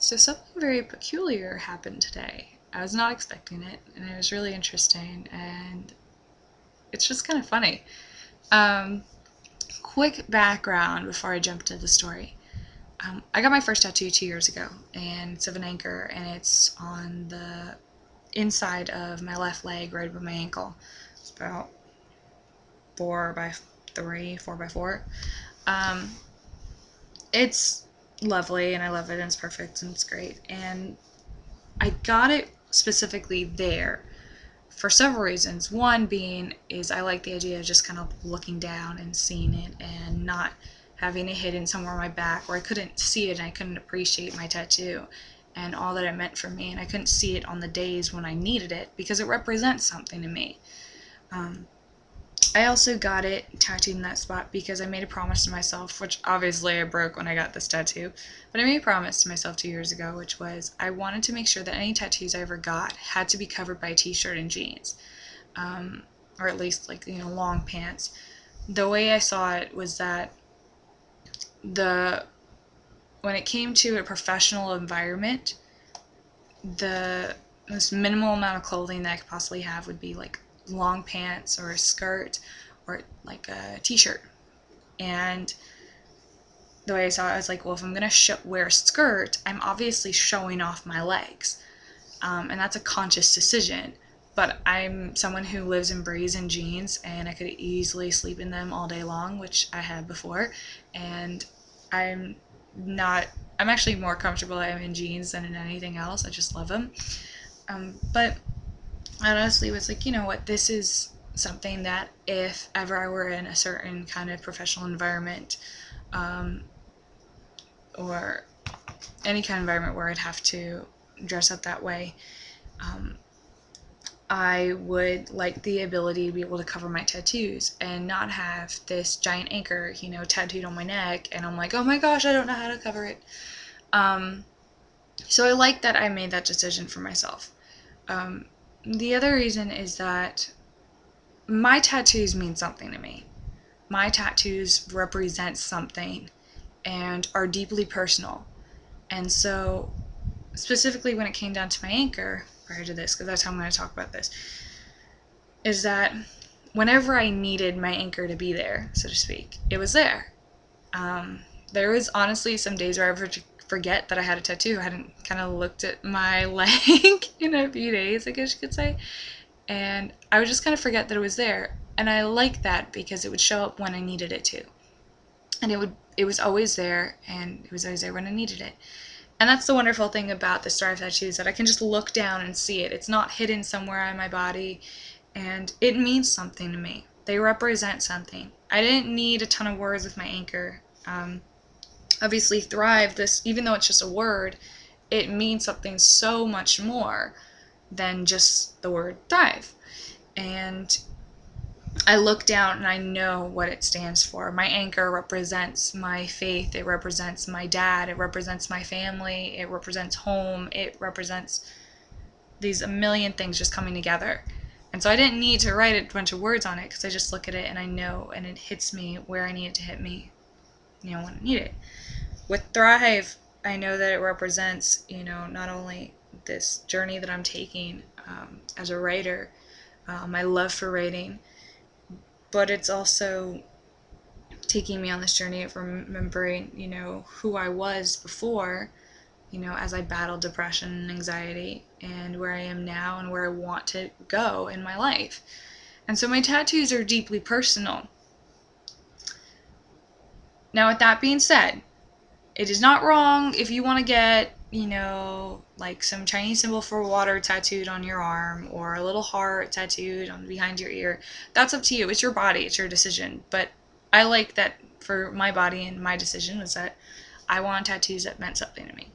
So something very peculiar happened today. I was not expecting it, and it was really interesting, and it's just kind of funny. Um, Quick background before I jump into the story. I got my first tattoo 2 years ago, and it's of an anchor, and it's on the inside of my left leg, right above my ankle. It's about 4x3, 4x4. Um, it's lovely, and I love it, and it's perfect, and it's great. And I got it specifically there for several reasons. One being is I like the idea of just kind of looking down and seeing it and not having it hidden somewhere on my back where I couldn't see it and I couldn't appreciate my tattoo and all that it meant for me, and I couldn't see it on the days when I needed it because it represents something to me. I also got it tattooed in that spot because I made a promise to myself, which obviously I broke when I got this tattoo, but I made a promise to myself 2 years ago, which was I wanted to make sure that any tattoos I ever got had to be covered by a t-shirt and jeans, or at least long pants. The way I saw it was that when it came to a professional environment, the most minimal amount of clothing that I could possibly have would be like long pants or a skirt or like a t-shirt. And the way I saw it, I was like, well, if I'm going to wear a skirt, I'm obviously showing off my legs. And that's a conscious decision. But I'm someone who lives and breathes in jeans, and I could easily sleep in them all day long, which I had before. And I'm actually more comfortable in jeans than in anything else. I just love them. But I honestly was like, you know what, this is something that if ever I were in a certain kind of professional environment, or any kind of environment where I'd have to dress up that way, I would like the ability to be able to cover my tattoos and not have this giant anchor, tattooed on my neck, and I'm like, oh my gosh, I don't know how to cover it. So I like that I made that decision for myself. The other reason is that my tattoos mean something to me. My tattoos represent something and are deeply personal. And so, specifically when it came down to my anchor, prior to this, because that's how I'm going to talk about this, is that whenever I needed my anchor to be there, so to speak, it was there. There was honestly some days where I would forget that I had a tattoo. I hadn't kind of looked at my leg in a few days, I guess you could say. And I would just kind of forget that it was there. And I like that because it would show up when I needed it to. And it was always there, and it was always there when I needed it. And that's the wonderful thing about the Strive tattoos, that I can just look down and see it. It's not hidden somewhere on my body, and it means something to me. They represent something. I didn't need a ton of words with my anchor. Obviously, Thrive, even though it's just a word, it means something so much more than just the word Thrive. And I look down and I know what it stands for. My anchor represents my faith. It represents my dad. It represents my family. It represents home. It represents these a million things just coming together. And so I didn't need to write a bunch of words on it because I just look at it and I know, and it hits me where I need it to hit me, when I need it. With Thrive, I know that it represents, not only this journey that I'm taking as a writer, my love for writing, but it's also taking me on this journey of remembering, who I was before, as I battled depression and anxiety, and where I am now and where I want to go in my life. And so my tattoos are deeply personal. Now, with that being said, it is not wrong if you want to get, like some Chinese symbol for water tattooed on your arm, or a little heart tattooed on behind your ear. That's up to you. It's your body. It's your decision. But I like that for my body, and my decision was that I wanted tattoos that meant something to me.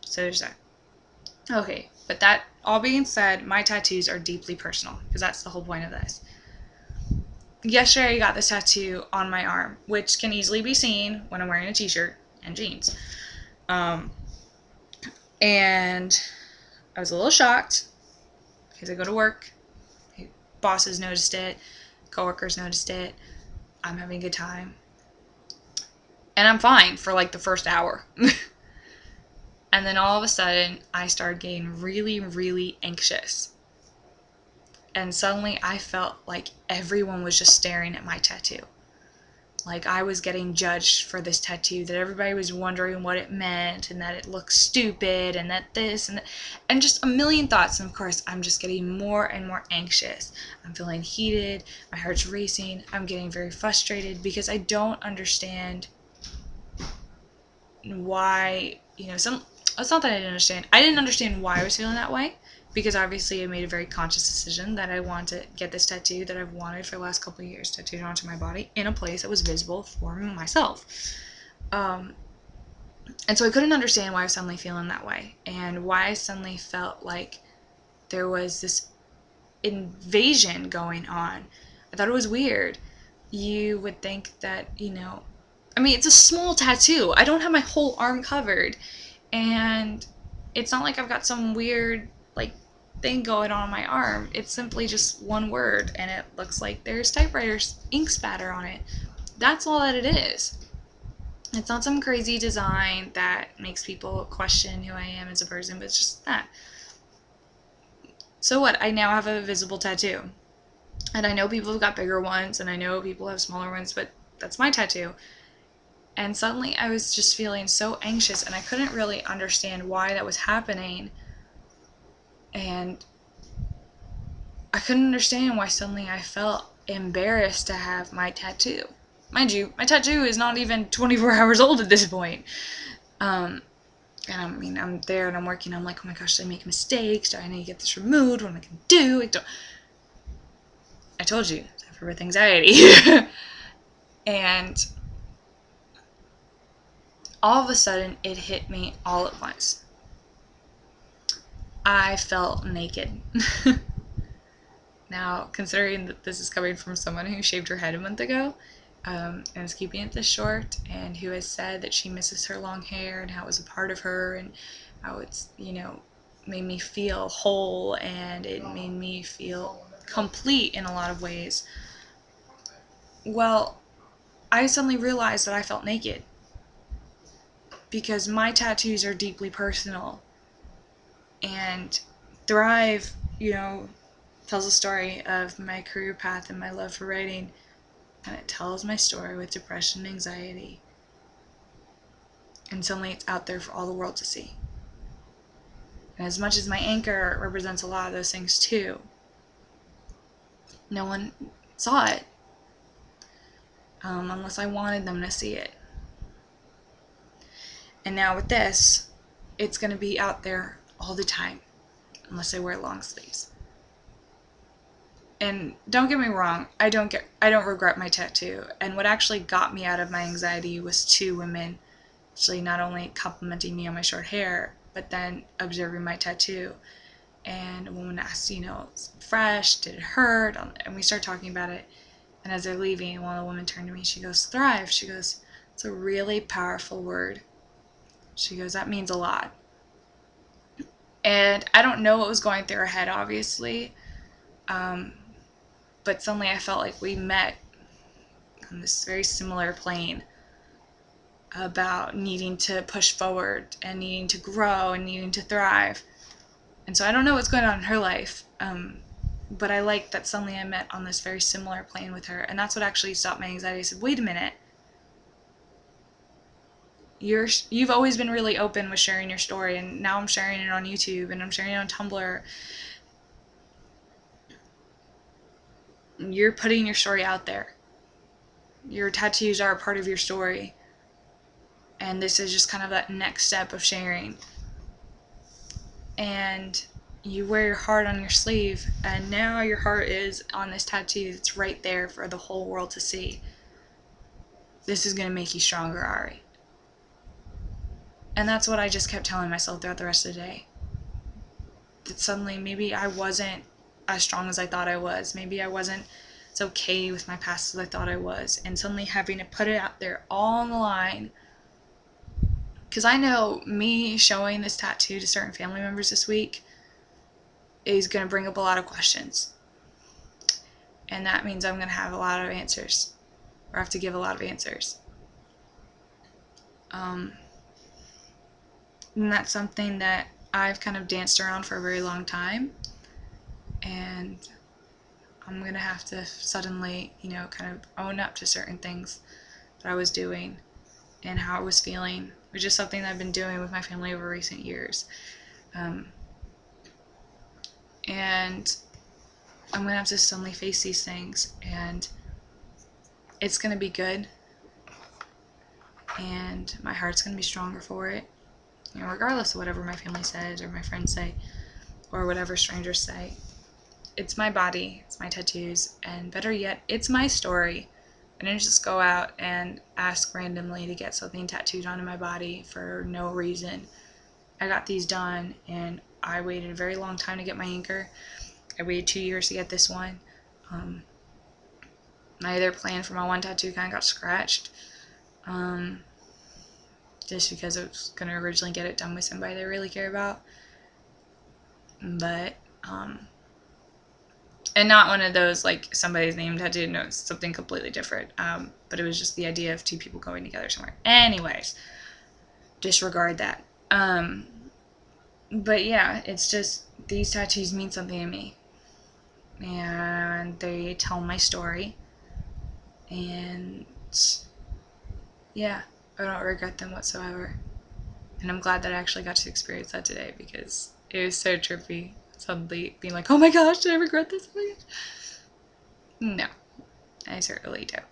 So there's that. Okay, but that all being said, my tattoos are deeply personal, because that's the whole point of this. Yesterday I got this tattoo on my arm, which can easily be seen when I'm wearing a t-shirt and jeans. And I was a little shocked because I go to work, bosses noticed it, coworkers noticed it, I'm having a good time, and I'm fine for like the first hour. And then all of a sudden, I started getting really, really anxious. And suddenly I felt like everyone was just staring at my tattoo. Like I was getting judged for this tattoo, that everybody was wondering what it meant, and that it looked stupid, and that this, and that, and just a million thoughts. And of course, I'm just getting more and more anxious. I'm feeling heated, my heart's racing, I'm getting very frustrated because I don't understand why, it's not that I didn't understand. I didn't understand why I was feeling that way, because obviously I made a very conscious decision that I want to get this tattoo that I've wanted for the last couple of years tattooed onto my body in a place that was visible for myself. And so I couldn't understand why I was suddenly feeling that way, and why I suddenly felt like there was this invasion going on. I thought it was weird. You would think that, it's a small tattoo. I don't have my whole arm covered. And it's not like I've got some weird, thing going on my arm. It's simply just one word, and it looks like there's typewriter's ink spatter on it. That's all that it is. It's not some crazy design that makes people question who I am as a person, but it's just that. So what? I now have a visible tattoo. And I know people have got bigger ones, and I know people have smaller ones, but that's my tattoo. And suddenly I was just feeling so anxious, and I couldn't really understand why that was happening. And I couldn't understand why suddenly I felt embarrassed to have my tattoo. Mind you, my tattoo is not even 24 hours old at this point. And I'm there and I'm working. I'm like, oh my gosh, did I make mistakes? Do I need to get this removed? What am I going to do? I told you, I have with anxiety. And all of a sudden, it hit me all at once. I felt naked. Now, considering that this is coming from someone who shaved her head a month ago, and is keeping it this short, and who has said that she misses her long hair, and how it was a part of her, and how it's, made me feel whole, and it made me feel complete in a lot of ways. Well, I suddenly realized that I felt naked. Because my tattoos are deeply personal. And Thrive, tells a story of my career path and my love for writing. And it tells my story with depression and anxiety. And suddenly it's out there for all the world to see. And as much as my anchor represents a lot of those things too, no one saw it. Unless I wanted them to see it. And now with this, it's going to be out there all the time. Unless I wear long sleeves. And don't get me wrong, I don't regret my tattoo. And what actually got me out of my anxiety was two women actually not only complimenting me on my short hair, but then observing my tattoo. And a woman asked, it's fresh, did it hurt? And we started talking about it. And as they're leaving, one of the women turned to me, she goes, Thrive. She goes, it's a really powerful word. She goes, that means a lot. And I don't know what was going through her head, obviously. But suddenly I felt like we met on this very similar plane about needing to push forward and needing to grow and needing to thrive. And so I don't know what's going on in her life, but I like that suddenly I met on this very similar plane with her. And that's what actually stopped my anxiety. I said, wait a minute. You've always been really open with sharing your story, and now I'm sharing it on YouTube, and I'm sharing it on Tumblr. You're putting your story out there. Your tattoos are a part of your story. And this is just kind of that next step of sharing. And you wear your heart on your sleeve, and now your heart is on this tattoo that's right there for the whole world to see. This is going to make you stronger, Ari. And that's what I just kept telling myself throughout the rest of the day. That suddenly maybe I wasn't as strong as I thought I was. Maybe I wasn't as okay with my past as I thought I was. And suddenly having to put it out there all on the line. Because I know me showing this tattoo to certain family members this week is going to bring up a lot of questions. And that means I'm going to have a lot of answers. Or have to give a lot of answers. And that's something that I've kind of danced around for a very long time. And I'm going to have to suddenly, kind of own up to certain things that I was doing and how I was feeling, which is something that I've been doing with my family over recent years. And I'm going to have to suddenly face these things, and it's going to be good, and my heart's going to be stronger for it, regardless of whatever my family says or my friends say or whatever strangers say. It's my body, it's my tattoos, and better yet, it's my story. I didn't just go out and ask randomly to get something tattooed onto my body for no reason. I got these done, and I waited a very long time to get my anchor. I waited 2 years to get this one. My other plan for my one tattoo kind of got scratched, just because I was going to originally get it done with somebody that I really care about. But, and not one of those, like, somebody's name tattooed. No, it's something completely different. But it was just the idea of two people going together somewhere. Anyways, disregard that. But yeah, it's just, these tattoos mean something to me. And they tell my story. And yeah, I don't regret them whatsoever. And I'm glad that I actually got to experience that today, because it was so trippy. Suddenly being like, oh my gosh, did I regret this? Oh my gosh. No, I certainly don't.